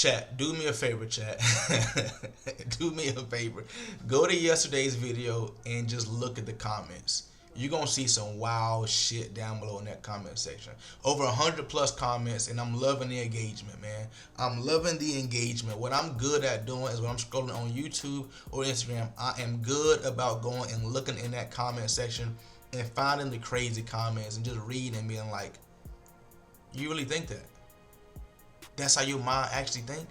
Chat, do me a favor, chat. Do me a favor. Go to yesterday's video and just look at the comments. You're gonna see some wild shit down below in that comment section. Over 100 plus comments, and I'm loving the engagement, man. I'm loving the engagement. What I'm good at doing is when I'm scrolling on YouTube or Instagram, I am good about going and looking in that comment section and finding the crazy comments and just reading and being like, you really think that? That's how your mind actually think?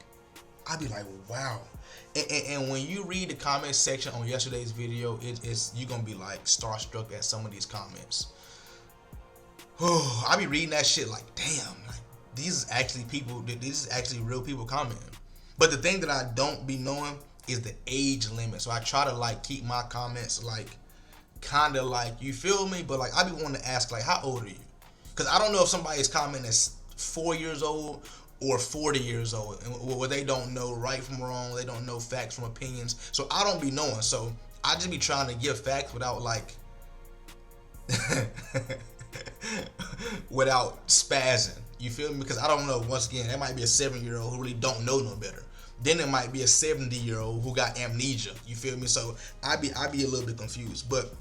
I'd be like, wow. And when you read the comment section on yesterday's video, it's you're gonna be like starstruck at some of these comments. Oh, I be reading that shit like, damn, like these is actually people. These is actually real people commenting. But the thing that I don't be knowing is the age limit. So I try to like keep my comments like kind of like, you feel me? But like I be wanting to ask like, how old are you? Because I don't know if somebody's comment is 4 years old or 40 years old, and where they don't know right from wrong, they don't know facts from opinions. So I don't be knowing. So I just be trying to give facts without like without spazzing. You feel me? Because I don't know. Once again, that might be a 7-year-old who really don't know no better. Then it might be a 70-year-old who got amnesia. You feel me? So I be a little bit confused. But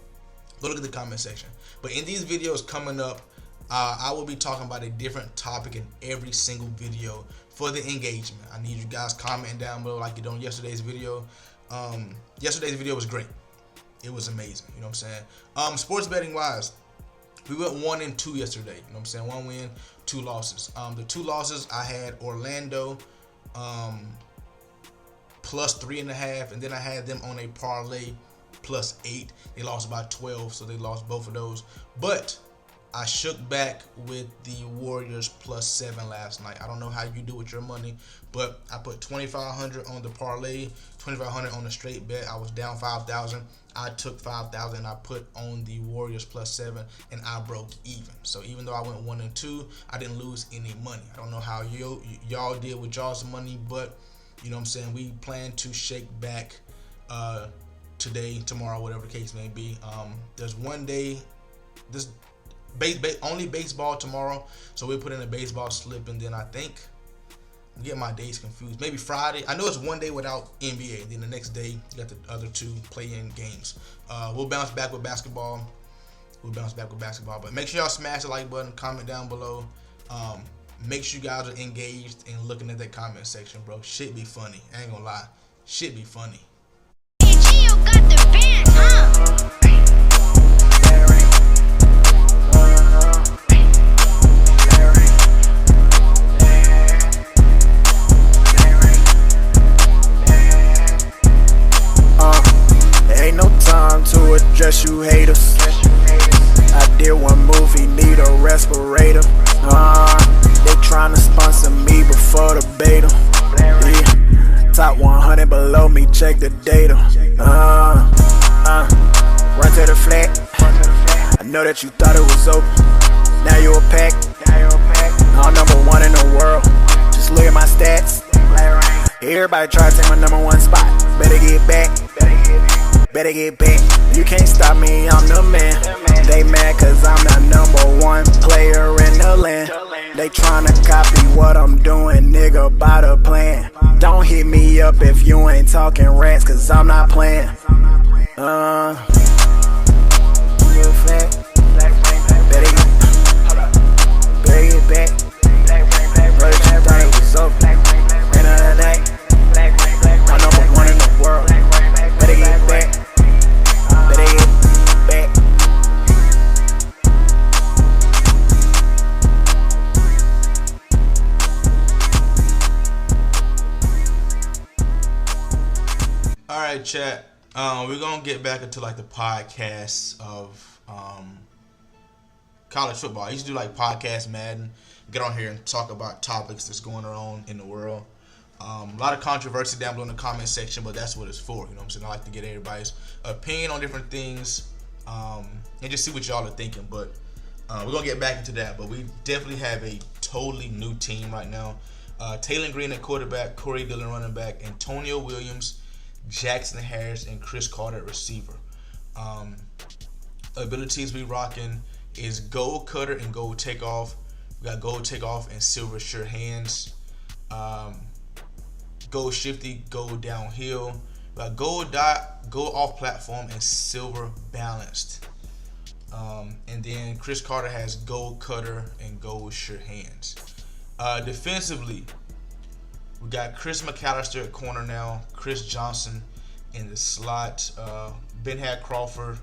go look at the comment section. But in these videos coming up, I will be talking about a different topic in every single video for the engagement. I need you guys commenting down below like you did on yesterday's video. Yesterday's video was great. It was amazing. You know what I'm saying? Sports betting wise, we went 1-2 yesterday. You know what I'm saying? 1 win, 2 losses. The 2 losses I had Orlando plus 3.5, and then I had them on a parlay plus 8. They lost by 12, so they lost both of those. But I shook back with the Warriors plus 7 last night. I don't know how you do with your money, but I put 2,500 on the parlay, 2,500 on the straight bet. I was down 5,000. I took 5,000. I put on the Warriors plus 7, and I broke even. So even though I went 1-2, I didn't lose any money. I don't know how y'all did with y'all's money, but you know what I'm saying. We plan to shake back today, tomorrow, whatever the case may be. There's one day. This. Only baseball tomorrow, so we'll put in a baseball slip, and then I think I'm getting my days confused. Maybe Friday. I know it's one day without NBA. Then the next day you got the other 2 play-in games. We'll bounce back with basketball. But make sure y'all smash the like button, comment down below. Make sure you guys are engaged and looking at that comment section, bro. Shit be funny. I ain't gonna lie. Shit be funny. You got the band, huh? To address you haters, I did one movie, need a respirator. They tryna sponsor me before the beta. Yeah. Top 100 below me, check the data. Run to the flat. I know that you thought it was open. Now you a pack. I'm #1 in the world. Just look at my stats. Everybody try to take my #1 spot. Better get back. Better get back. You can't stop me, I'm the man. They mad cause I'm the #1 player in the land. They tryna copy what I'm doing, nigga, by the plan. Don't hit me up if you ain't talking rats, cause I'm not playing. Real fat. Better get back. Brother, you thought it was over. End of the day, I'm #1 in the world. Better get back. Alright, chat. We're gonna get back into like the podcasts of college football. I used to do like podcast Madden, get on here and talk about topics that's going on in the world. A lot of controversy down below in the comment section, but that's what it's for. You know what I'm saying? I like to get everybody's opinion on different things and just see what y'all are thinking. But we're gonna get back into that. But we definitely have a totally new team right now. Taylor Green at quarterback, Corey Dillon running back, Antonio Williams, Jackson Harris, and Chris Carter at receiver. Abilities we rocking is gold cutter and gold takeoff. We got gold takeoff and silver shirt hands. Go shifty, go downhill. We got gold dot, go off platform, and silver balanced. And then Chris Carter has gold cutter and gold sure hands. Defensively, we got Chris McAllister at corner now, Chris Johnson in the slot, Ben had Crawford.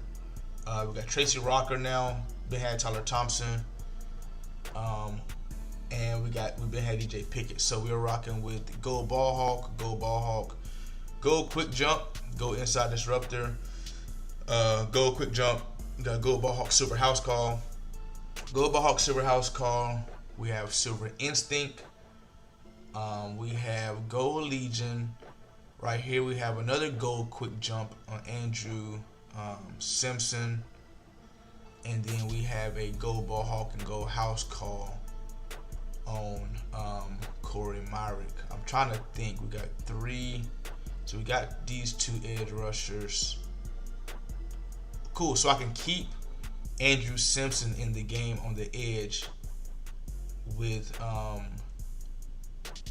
We got Tracy Rocker now, Ben had Tyler Thompson, and we've been had DJ Pickett. So we're rocking with go ball hawk, go quick jump, go inside disruptor, go quick jump. We got go ball hawk silver house call, go ball hawk silver house call. We have silver instinct. We have go legion. Right here we have another gold quick jump on Andrew Simpson, and then we have a go ball hawk and go house call on Corey Myrick. I'm trying to think. We got 3, so we got these 2 edge rushers. Cool. So I can keep Andrew Simpson in the game on the edge with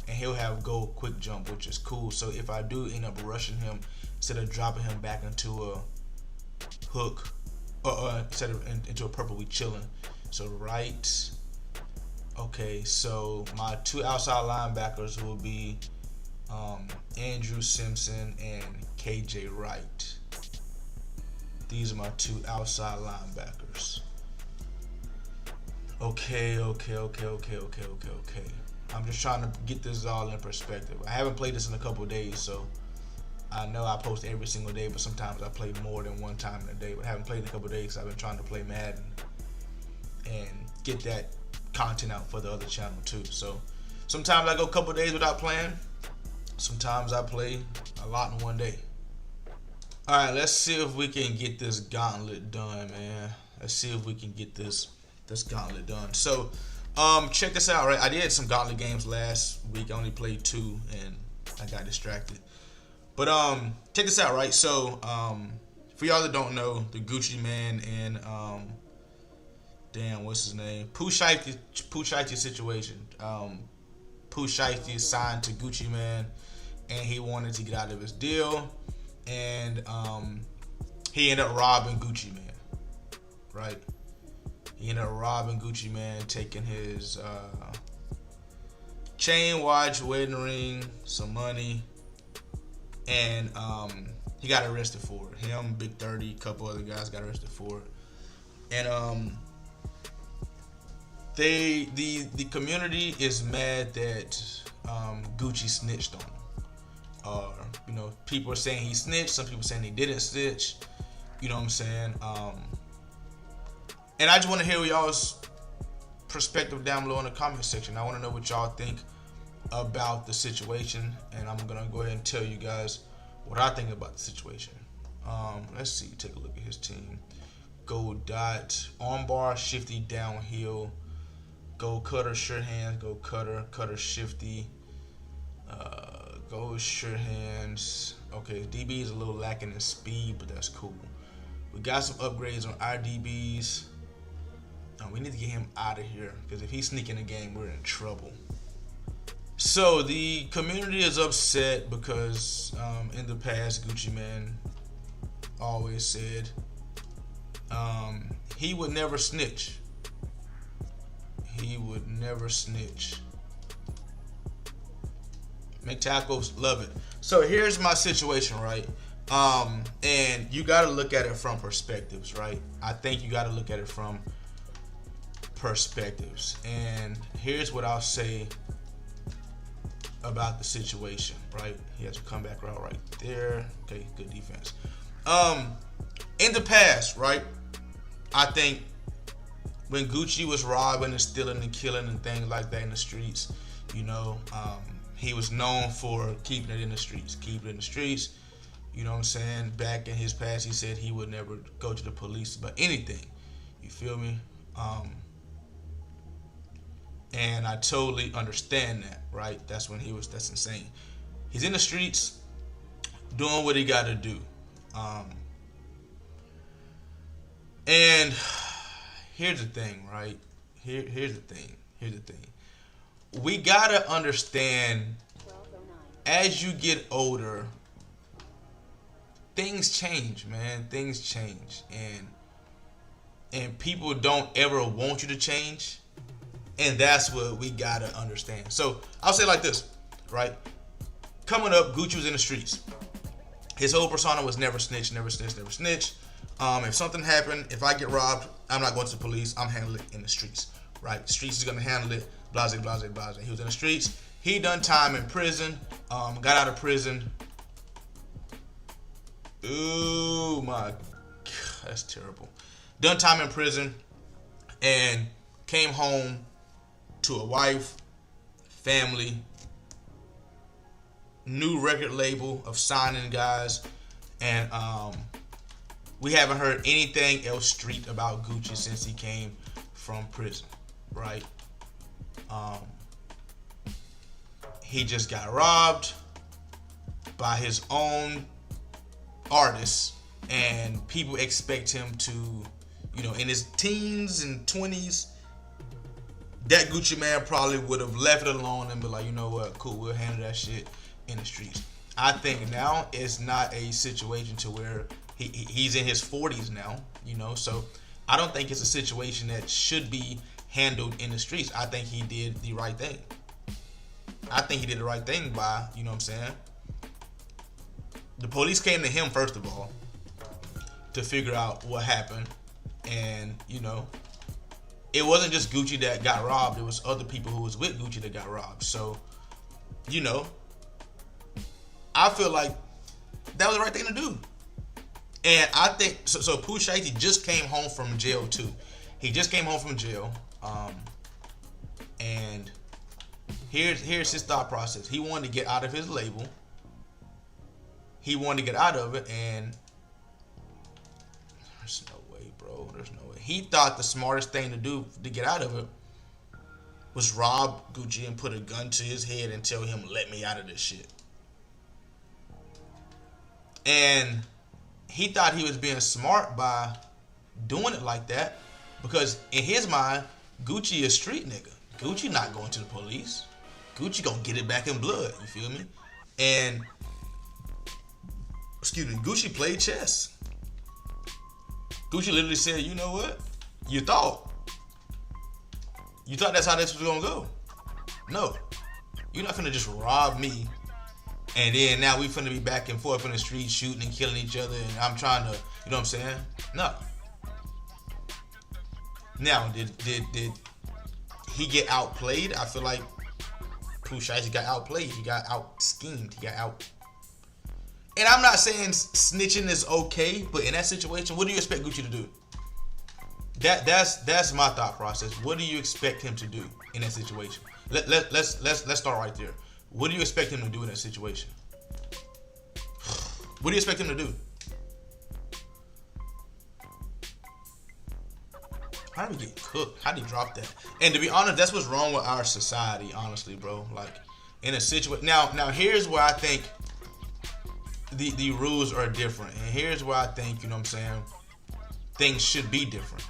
and he'll have go quick jump, which is cool. So if I do end up rushing him, instead of dropping him back into a hook, instead of into a purple, we chilling. So right, okay. So my 2 outside linebackers will be Andrew Simpson and KJ Wright. These are my 2 outside linebackers. Okay. I'm just trying to get this all in perspective. I haven't played this in a couple of days, so I know I post every single day, but sometimes I play more than one time in a day. But I haven't played in a couple of days because I've been trying to play Madden and get that content out for the other channel too. So sometimes I go a couple of days without playing. Sometimes I play a lot in one day. All right, let's see if we can get this gauntlet done, man. Let's see if we can get this gauntlet done. So check this out, right? I did some gauntlet games last week. I only played 2 and I got distracted. But check this out, right? So for y'all that don't know, the Gucci Man and what's his name? Pooh Shiesty situation. Pooh Shiesty is signed to Gucci Man, and he wanted to get out of his deal, and he ended up robbing Gucci Man, right? He ended up robbing Gucci Man, taking his chain, watch, wedding ring, some money, and he got arrested for it. Him, Big 30, a couple other guys got arrested for it. And the community is mad that Gucci snitched on him. People are saying he snitched. Some people saying he didn't snitch. You know what I'm saying? And I just want to hear y'all's perspective down below in the comment section. I want to know what y'all think about the situation, and I'm gonna go ahead and tell you guys what I think about the situation. Let's see. Take a look at his team. Go dot, armbar, shifty, downhill. Go cutter, sure hands. Go cutter, shifty. Go sure hands. Okay, DB is a little lacking in speed, but that's cool. We got some upgrades on our DBs. We need to get him out of here, because if he's sneaking the game, we're in trouble. So the community is upset because in the past, Gucci Man always said he would never snitch. He would never snitch. Make tackles, love it. So here's my situation, right? And you got to look at it from perspectives, right? I think you got to look at it from perspectives. And here's what I'll say about the situation, right? He has a comeback route right there. Okay, good defense. In the past, right? I think when Gucci was robbing and stealing and killing and things like that in the streets, he was known for keeping it in the streets. You know what I'm saying? Back in his past, he said he would never go to the police about anything. You feel me? And I totally understand that, right? That's insane. He's in the streets doing what he got to do. And here's the thing, right? Here's the thing. We got to understand as you get older, things change, man. Things change, and people don't ever want you to change, and that's what we gotta understand. So I'll say it like this, right? Coming up, Gucci was in the streets. His whole persona was never snitch, never snitch, never snitch. If something happened, if I get robbed, I'm not going to the police. I'm handling it in the streets, right? The streets is gonna handle it. Blase, blase, blase. He was in the streets. He done time in prison. Got out of prison. Ooh, my God, that's terrible. Done time in prison and came home to a wife, family, new record label of signing guys, and we haven't heard anything else street about Gucci since he came from prison, right? He just got robbed by his own artists, and people expect him to, you know, in his teens and 20s, that Gucci man probably would have left it alone and be like, you know what, cool, we'll handle that shit in the streets. I think now it's not a situation to where he's in his 40s now, you know, so I don't think it's a situation that should be handled in the streets. I think he did the right thing. I think he did the right thing by, you know what I'm saying? The police came to him first of all to figure out what happened, and you know, it wasn't just Gucci that got robbed. It was other people who was with Gucci that got robbed. So, you know, I feel like that was the right thing to do. And I think so. Pooh Shiesty just came home from jail too. He just came home from jail, and here's his thought process. He wanted to get out of his label. He wanted to get out of it, and there's no way, bro. There's no way. He thought the smartest thing to do to get out of it was rob Gucci and put a gun to his head and tell him, "Let me out of this shit." And he thought he was being smart by doing it like that, because in his mind, Gucci is street nigga. Gucci not going to the police. Gucci gonna get it back in blood. You feel me? And Gucci played chess. Gucci literally said, you know what? You thought that's how this was gonna go. No. You're not finna just rob me, and then now we finna be back and forth in the street shooting and killing each other, and I'm trying to, you know what I'm saying? No. Now, did he get outplayed? I feel like Pooh Shiesty got outplayed. He got out schemed. He got out. And I'm not saying snitching is okay, but in that situation, what do you expect Gucci to do? That's my thought process. What do you expect him to do in that situation? Let's start right there. What do you expect him to do in that situation? What do you expect him to do? How did he get cooked? How did he drop that? And to be honest, that's what's wrong with our society, honestly, bro. Like, in a situation. Now here's where I think the rules are different. And here's where I think, you know what I'm saying, things should be different.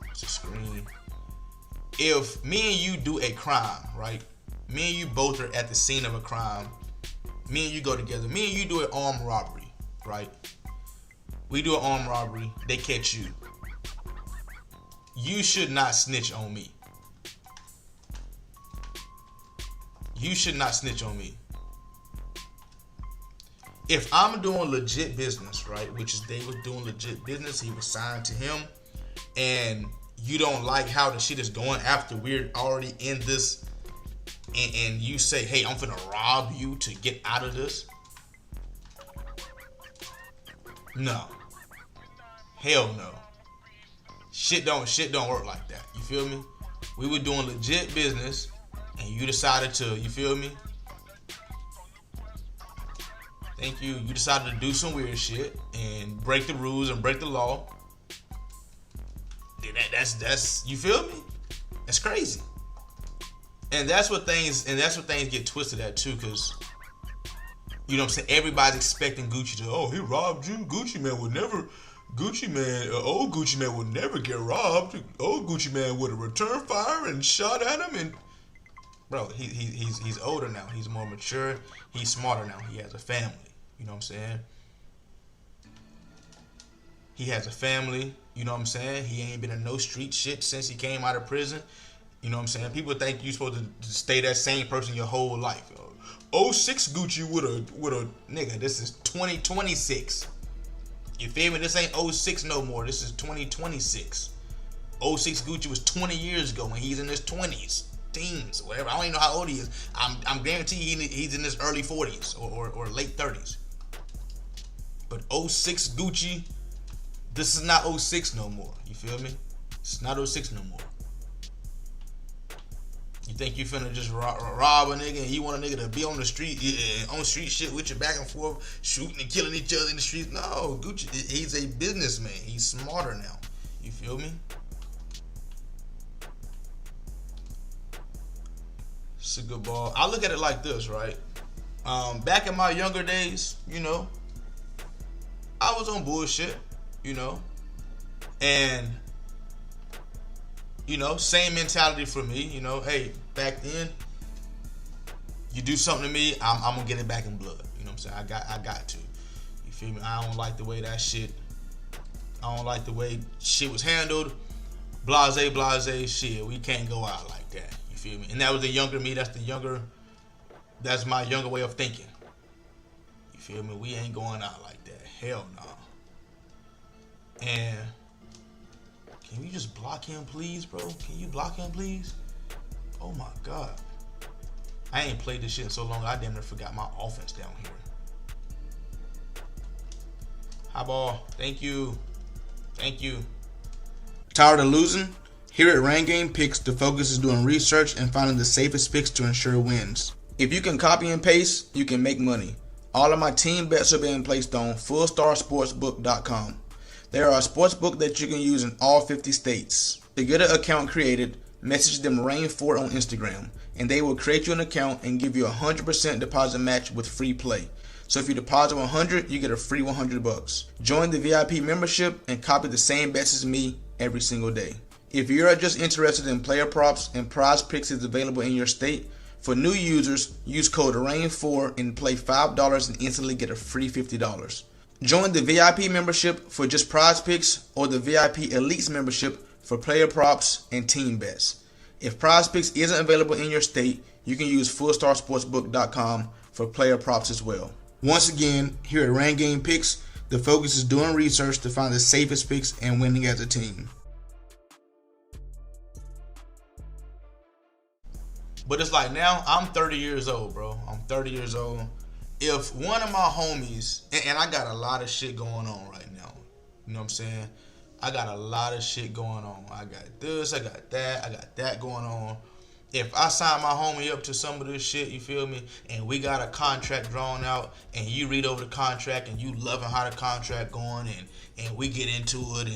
It's a screen. If me and you do a crime, right? Me and you both are at the scene of a crime. Me and you go together. Me and you do an armed robbery, right? We do an armed robbery. They catch you. You should not snitch on me. You should not snitch on me. If I'm doing legit business, right, which is they was doing legit business, he was signed to him, and you don't like how the shit is going after we're already in this, and you say, hey, I'm finna rob you to get out of this. No. Hell no. Shit don't work like that. You feel me? We were doing legit business, and you decided to, you feel me? Thank you. You decided to do some weird shit and break the rules and break the law. That's you feel me? That's crazy. And that's what things get twisted at too, because you know what I'm saying, everybody's expecting Gucci to, oh, he robbed you. Old Gucci man would never get robbed. Old Gucci man would have returned fire and shot at him. And bro, he's older now. He's more mature. He's smarter now. He has a family. You know what I'm saying? He has a family. You know what I'm saying? He ain't been in no street shit since he came out of prison. You know what I'm saying? People think you supposed to stay that same person your whole life. 06 Gucci with a nigga. This is 2026. You feel me? This ain't 06 no more. This is 2026. 06 Gucci was 20 years ago when he's in his 20s, teens, whatever. I don't even know how old he is. I'm guaranteed he's in his early 40s or late 30s. But 06 Gucci, this is not 06 no more. You feel me? It's not 06 no more. You think you finna just rob a nigga and you want a nigga to be on the street, on street shit with you back and forth, shooting and killing each other in the streets? No, Gucci, he's a businessman. He's smarter now. You feel me? It's a good ball. I look at it like this, right? Back in my younger days, you know, I was on bullshit, you know, and you know, same mentality for me. You know, hey, back then, you do something to me, I'm gonna get it back in blood. You know what I'm saying? I got to. You feel me? I don't like the way that shit. I don't like the way shit was handled. Blase shit. We can't go out like that. You feel me? And that was the younger me. That's my younger way of thinking. You feel me? We ain't going out like that. Hell no. And can you just block him, please, bro? Can you block him, please? Oh my God. I ain't played this shit in so long, I damn near forgot my offense down here. High ball. Thank you. Thank you. Tired of losing? Here at Rain Game Picks, the focus is doing research and finding the safest picks to ensure wins. If you can copy and paste, you can make money. All of my team bets are being placed on fullstarsportsbook.com. They are a sports book that you can use in all 50 states. To get an account created, message them Rain4 on Instagram, and they will create you an account and give you a 100% deposit match with free play. So if you deposit $100, you get a free $100. Join the VIP membership and copy the same bets as me every single day. If you're just interested in player props and PrizePicks is available in your state, for new users, use code RAIN4 and play $5 and instantly get a free $50. Join the VIP membership for just PrizePicks or the VIP Elites membership for player props and team bets. If PrizePicks isn't available in your state, you can use fullstarsportsbook.com for player props as well. Once again, here at Rain Game Picks, the focus is doing research to find the safest picks and winning as a team. But it's like now, I'm 30 years old, bro. I'm 30 years old. If one of my homies, and I got a lot of shit going on right now, you know what I'm saying? I got a lot of shit going on. I got this, I got that going on. If I sign my homie up to some of this shit, you feel me, and we got a contract drawn out, and you read over the contract, and you loving how the contract going, and we get into it,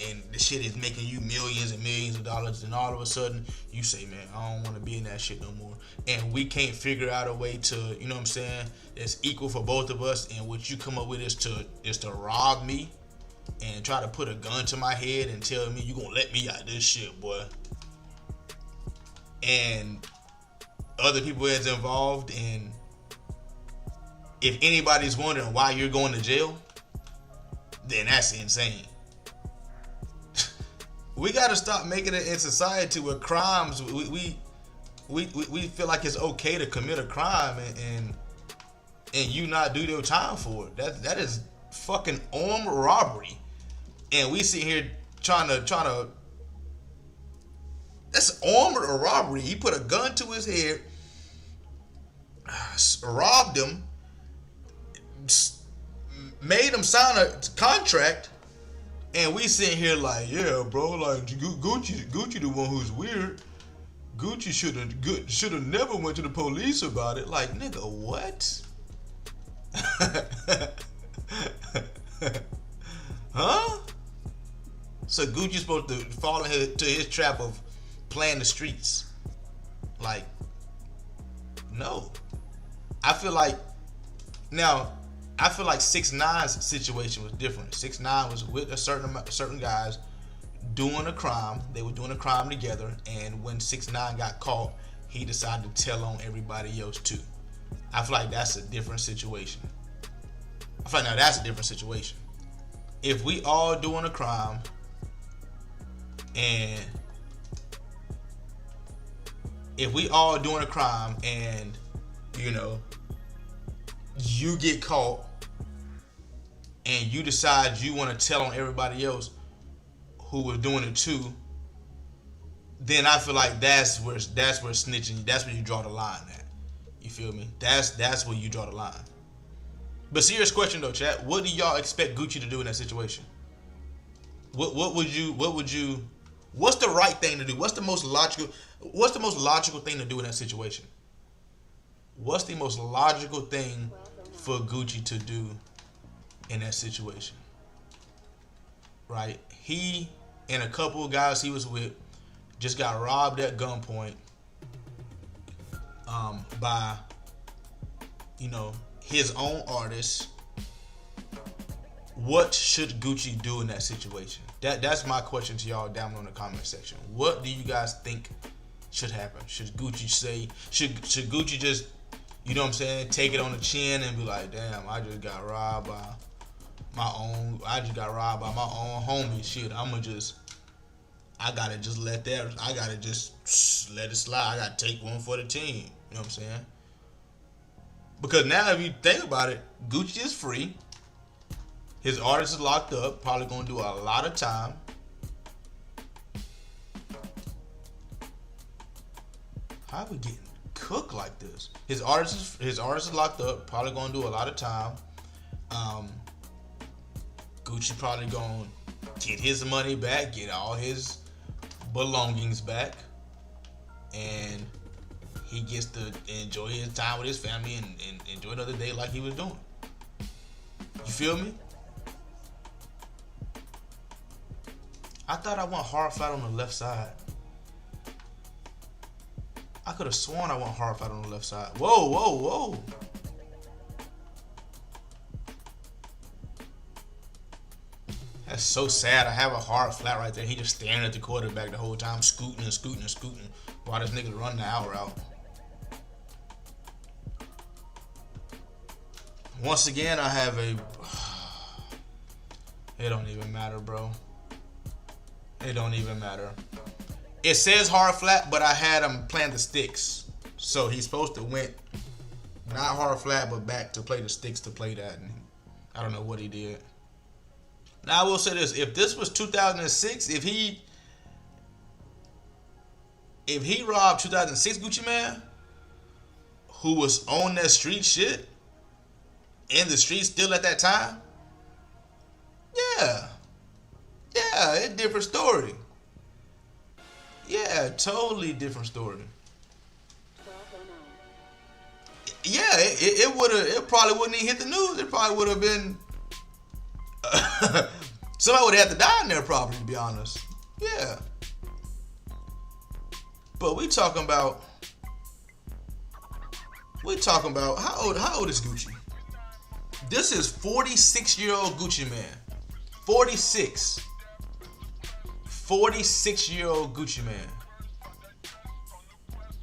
and the shit is making you millions and millions of dollars, and all of a sudden, you say, man, I don't want to be in that shit no more. And we can't figure out a way to, you know what I'm saying, that's equal for both of us, and what you come up with is to rob me, and try to put a gun to my head and tell me you gonna let me out of this shit, boy. And other people is involved, and if anybody's wondering why you're going to jail, then that's insane. We got to stop making it in society where crimes, we feel like it's okay to commit a crime and you not do your time for it. That is fucking armed robbery, and we sit here trying to. That's armed robbery. He put a gun to his head, robbed him, made him sign a contract, and we sitting here like, yeah, bro, like Gucci the one who's weird. Gucci should have never went to the police about it. Like, nigga, what? Huh? So Gucci's supposed to fall into his trap of playing the streets. Like, no. I feel like 6ix9ine's situation was different. 6ix9ine was with a certain guys doing a crime. They were doing a crime together, and when 6ix9ine got caught, he decided to tell on everybody else too. I feel like that's a different situation. I feel like now that's a different situation. If we all doing a crime and you know, you get caught and you decide you want to tell on everybody else who was doing it too, then I feel like that's where snitching, that's where you draw the line at. You feel me? That's where you draw the line. But serious question though, chat. What do y'all expect Gucci to do in that situation? What would you what's the right thing to do? What's the most logical thing to do in that situation? What's the most logical thing for Gucci to do in that situation? Right? He and a couple of guys he was with just got robbed at gunpoint by, you know, his own artist. What should Gucci do in that situation? That's my question to y'all down in the comment section. What do you guys think should happen? Should Gucci Gucci just, you know what I'm saying, take it on the chin and be like, damn, I just got robbed by my own homie. Shit, I gotta just let it slide. I gotta take one for the team. You know what I'm saying? Because now if you think about it, Gucci is free. His artist is locked up, probably gonna do a lot of time. How are we getting cooked like this? His artist is locked up, probably gonna do a lot of time. Gucci probably gonna get his money back, get all his belongings back, and he gets to enjoy his time with his family and enjoy another day like he was doing. You feel me? I thought I went hard flat on the left side. I could have sworn I went hard flat on the left side. Whoa. That's so sad. I have a hard flat right there. He just staring at the quarterback the whole time, scooting while this nigga running the out route. Once again, I have a... It don't even matter, bro. It don't even matter. It says hard flat, but I had him playing the sticks. So he's supposed to went not hard flat, but back to play the sticks to play that. And I don't know what he did. Now I will say this: if this was 2006, if he robbed 2006 Gucci Man, who was on that street shit, in the street still at that time, yeah, it's a different story. Yeah, totally different story. Yeah, it probably wouldn't even hit the news. It probably would have been somebody would have had to die in there probably, to be honest. Yeah. But we talking about how old is Gucci? This is 46-year-old Gucci Man. 46-year-old Gucci Man.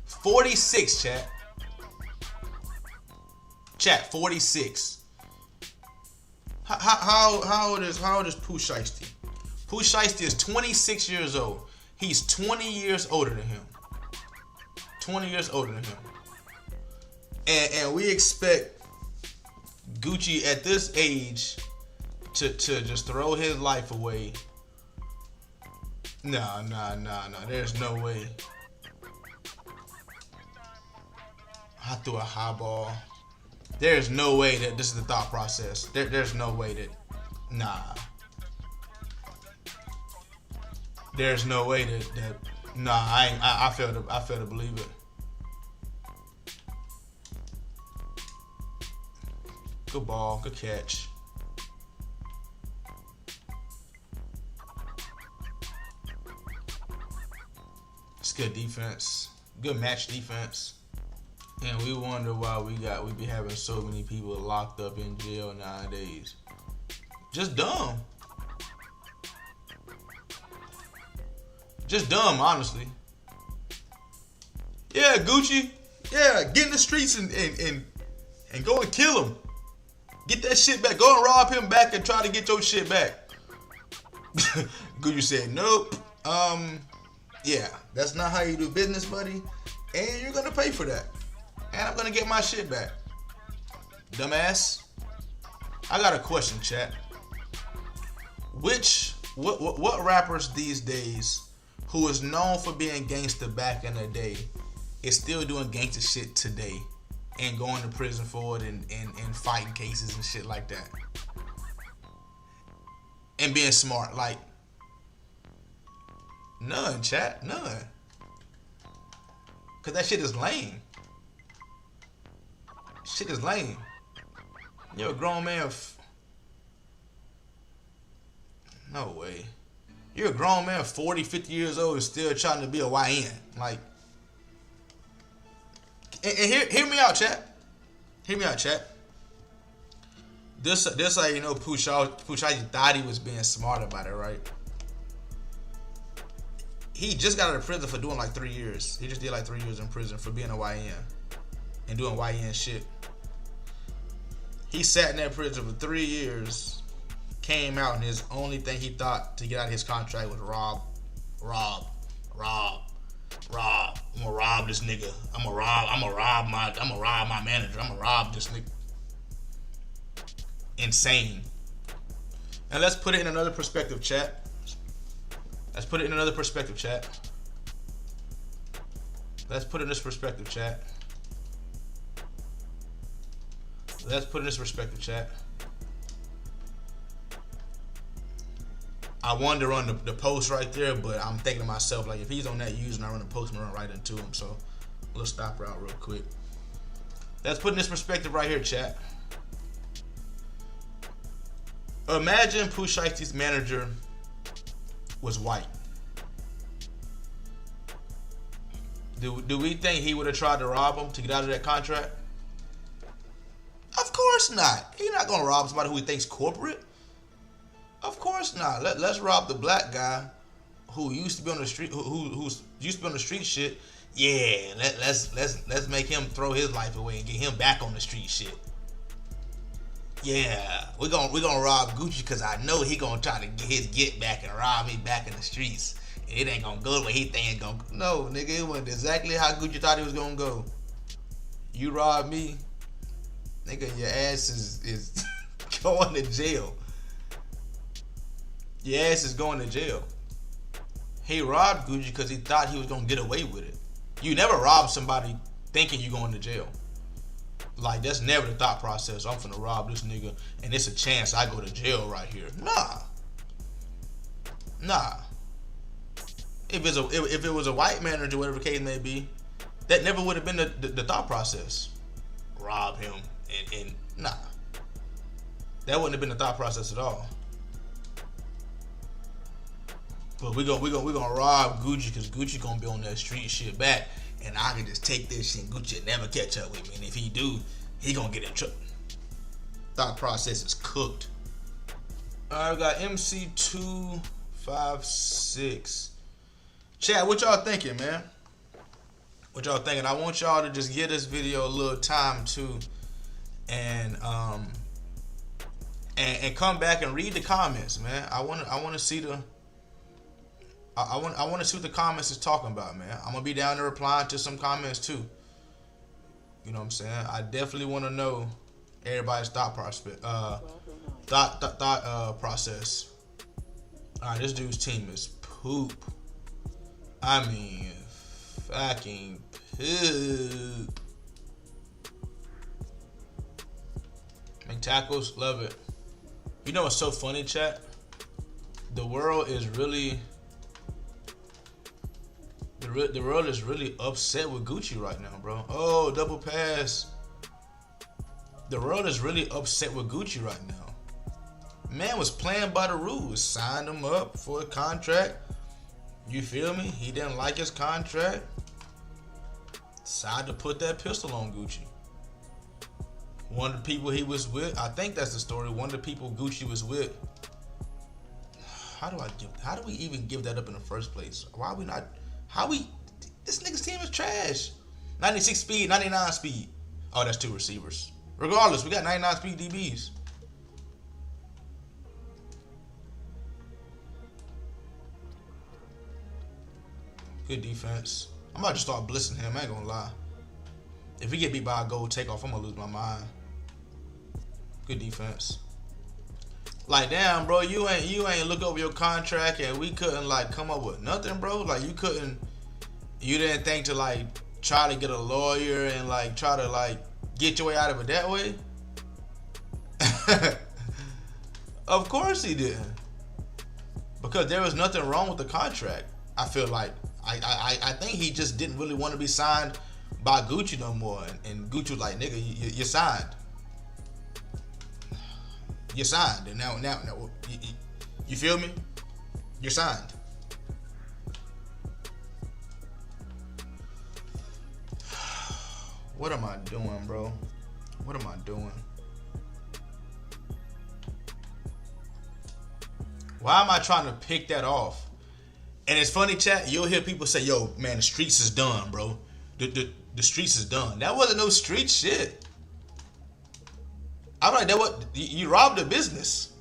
46, chat. Chat, 46. How old is Pooh Shiesty? Pooh Shiesty is 26 years old. He's 20 years older than him. 20 years older than him. And we expect Gucci at this age to just throw his life away. Nah. There's no way. I threw a high ball. There's no way that this is the thought process. There's no way that. Nah. There's no way that. Nah, I fail to believe it. Good ball, good catch. It's good defense. Good match defense. And we wonder why we be having so many people locked up in jail nowadays. Just dumb. Just dumb, honestly. Yeah, Gucci. Yeah, get in the streets and go and kill him. Get that shit back. Go and rob him back and try to get your shit back. Gucci said, nope. Yeah, that's not how you do business, buddy. And you're gonna pay for that. And I'm gonna get my shit back. Dumbass. I got a question, chat. What rappers these days who is known for being gangster back in the day is still doing gangster shit today and going to prison for it and fighting cases and shit like that? And being smart, like none, chat, none. Cause that shit is lame. Shit is lame. You're a grown man. No way. You're a grown man, 40, 50 years old, still trying to be a YN. Like, and hear me out, chat. Hear me out, chat. This how you know Pusha thought he was being smart about it, right? He just got out of prison for doing like 3 years. He just did like 3 years in prison for being a YN and doing YN shit. He sat in that prison for 3 years, came out, and his only thing he thought to get out of his contract was rob. I'm gonna rob this nigga. I'm gonna rob my manager. I'm gonna rob this nigga. Insane. And let's put it in another perspective, chat. Let's put it in another perspective, chat. Let's put it in this perspective, chat. Let's put it in this perspective, chat. I wanted to run the post right there, but I'm thinking to myself, like, if he's on that user and I run the post, I'm gonna run right into him. So let's stop her out real quick. Let's put in this perspective right here, chat. Imagine Pusha T's manager was white. Do we think he would have tried to rob him to get out of that contract? Of course not. He's not gonna rob somebody who he thinks corporate. Of course not. Let's rob the black guy who used to be on the street, who's used to be on the street shit. Yeah, let's make him throw his life away and get him back on the street shit. Yeah, we're gonna rob Gucci because I know he gonna try to get his get back and rob me back in the streets. It ain't gonna go the way he think it's gonna go. No, nigga, it went exactly how Gucci thought it was gonna go. You rob me, nigga, your ass is going to jail. Your ass is going to jail. He robbed Gucci because he thought he was gonna get away with it. You never rob somebody thinking you're going to jail. Like, that's never the thought process. I'm finna rob this nigga and it's a chance I go to jail right here. Nah. If it was a white manager, whatever the case may be, that never would have been the thought process. Rob him and nah. That wouldn't have been the thought process at all. But we're gonna rob Gucci because Gucci gonna be on that street shit back, and I can just take this shit and Gucci will never catch up with me. And if he do, he gonna get in trouble. Thought process is cooked. Alright, we got MC256. Chat, what y'all thinking, man? What y'all thinking? I want y'all to just give this video a little time too, and come back and read the comments, man. I want to see the. I want to see what the comments is talking about, man. I'm gonna be down there replying to some comments too. You know what I'm saying? I definitely want to know everybody's thought process. Process. All right, this dude's team is poop. I mean, fucking poop. Make tackles, love it. You know what's so funny, chat? The world is really. The world is really upset with Gucci right now, bro. Oh, double pass. The world is really upset with Gucci right now. Man was playing by the rules. Signed him up for a contract. You feel me? He didn't like his contract. Decided to put that pistol on Gucci. One of the people he was with, I think that's the story. One of the people Gucci was with. How do we even give that up in the first place? Why are we not? This nigga's team is trash. 96 speed, 99 speed. Oh, that's 2 receivers. Regardless, we got 99 speed DBs. Good defense. I'm about to start blitzing him. I ain't gonna lie. If we get beat by a goal takeoff, I'm gonna lose my mind. Good defense. Like, damn, bro, you ain't look over your contract and we couldn't like come up with nothing, bro. Like, you didn't think to like try to get a lawyer and like try to like get your way out of it that way. Of course he didn't, because there was nothing wrong with the contract. I feel like I think he just didn't really want to be signed by Gucci no more, and Gucci was like, nigga, you signed. You signed, and now you feel me? You're signed. What am I doing, bro? What am I doing? Why am I trying to pick that off? And it's funny, chat, you'll hear people say, yo, man, the streets is done, bro. The streets is done. That wasn't no street shit. I'm like, that what you robbed a business.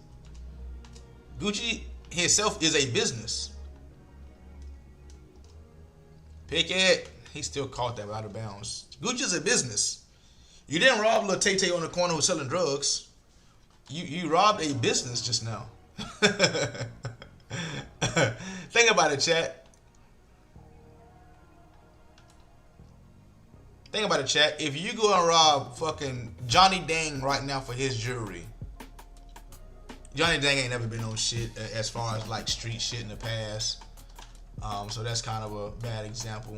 Gucci himself is a business. Pick it. He still caught that out of bounds. Gucci's a business. You didn't rob Lil Tay Tay on the corner who's selling drugs. You robbed a business just now. Think about it, chat. Think about it, chat. If you go and rob fucking Johnny Dang right now for his jewelry, Johnny Dang ain't never been on shit as far as like street shit in the past. So that's kind of a bad example.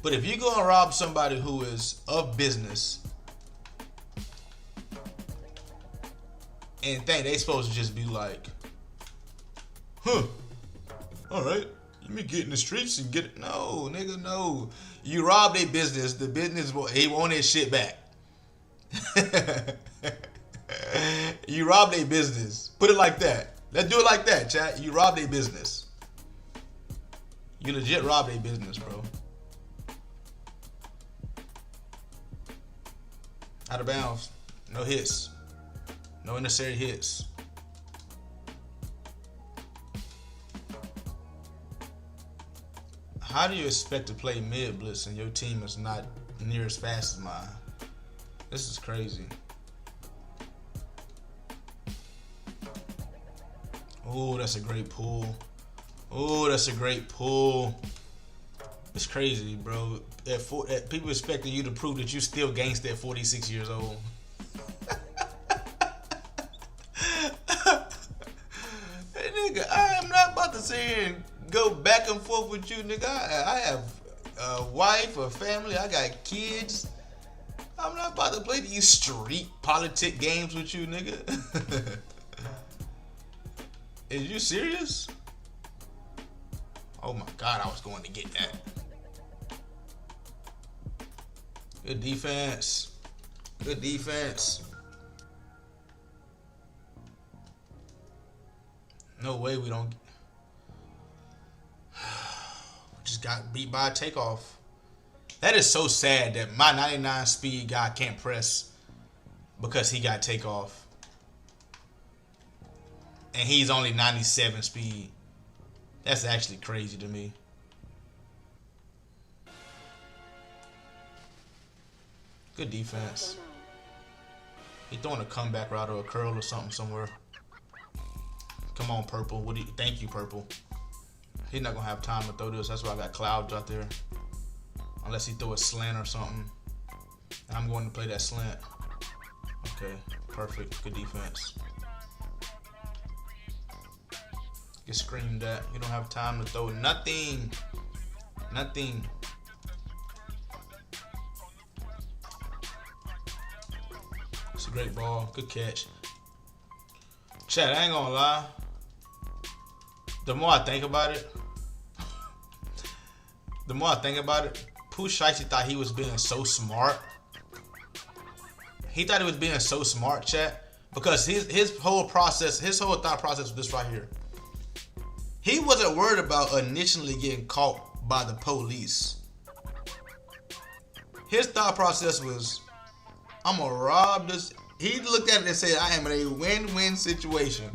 But if you go and rob somebody who is of business and think they supposed to just be like, huh, all right, let me get in the streets and get it. No, nigga, no. You robbed a business. The business, he want his shit back. You robbed a business. Put it like that. Let's do it like that, chat. You robbed a business. You legit robbed a business, bro. Out of bounds. No hits. No unnecessary hits. How do you expect to play mid blitz and your team is not near as fast as mine? This is crazy. Oh, that's a great pull. Oh, that's a great pull. It's crazy, bro. People expecting you to prove that you still gangsta at 46 years old. Hey, nigga, I am not about to sit here and go back and forth with you, nigga. I have a wife, a family, I got kids. I'm not about to play these street politic games with you, nigga. Is you serious? Oh my God, I was going to get that. Good defense. Good defense. No way we don't. Just got beat by a takeoff. That is so sad that my 99 speed guy can't press because he got takeoff. And he's only 97 speed. That's actually crazy to me. Good defense. He throwing a comeback route or a curl or something somewhere. Come on, Purple. What do you? Thank you, Purple. He's not gonna have time to throw this. That's why I got clouds out there. Unless he throw a slant or something. And I'm going to play that slant. Okay, perfect. Good defense. Get screamed at. You don't have time to throw nothing. Nothing. It's a great ball. Good catch. Chat, I ain't gonna lie. The more I think about it, Pooh Shiesty thought he was being so smart. He thought he was being so smart, chat, because his whole process, his whole thought process was this right here. He wasn't worried about initially getting caught by the police. his thought process was, I'm gonna rob this. He looked at it and said, I am in a win-win situation.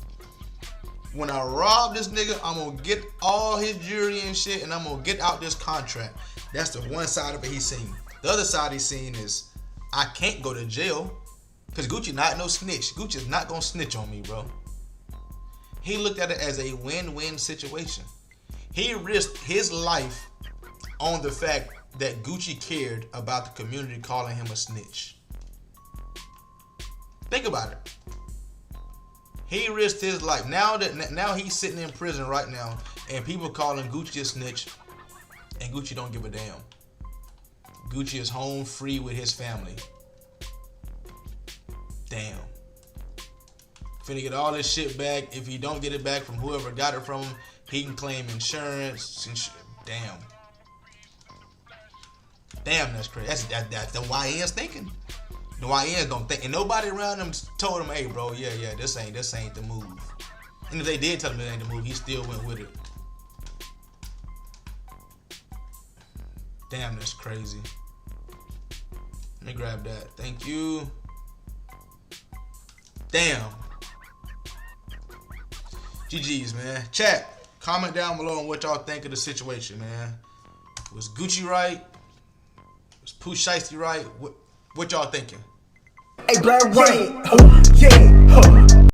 When I rob this nigga, I'm gonna get all his jewelry and shit, and I'm gonna get out this contract. That's the one side of it he's seen. The other side he's seen is, I can't go to jail, because Gucci not no snitch. Gucci's not gonna snitch on me, bro. He looked at it as a win-win situation. He risked his life on the fact that Gucci cared about the community calling him a snitch. Think about it. He risked his life. Now he's sitting in prison right now, and people calling Gucci a snitch, and Gucci don't give a damn. Gucci is home free with his family. Damn. Finna get all this shit back. If he don't get it back from whoever got it from him, he can claim insurance. Damn. Damn, that's crazy. That's the YN's thinking. The YNs don't think, and nobody around them told him, "Hey, bro, yeah, this ain't the move." And if they did tell him it ain't the move, he still went with it. Damn, that's crazy. Let me grab that. Thank you. Damn. GG's, man. Chat, comment down below on what y'all think of the situation, man. Was Gucci right? Was Pooh Shiesty right? What y'all thinking? Hey, Blackreign, yeah,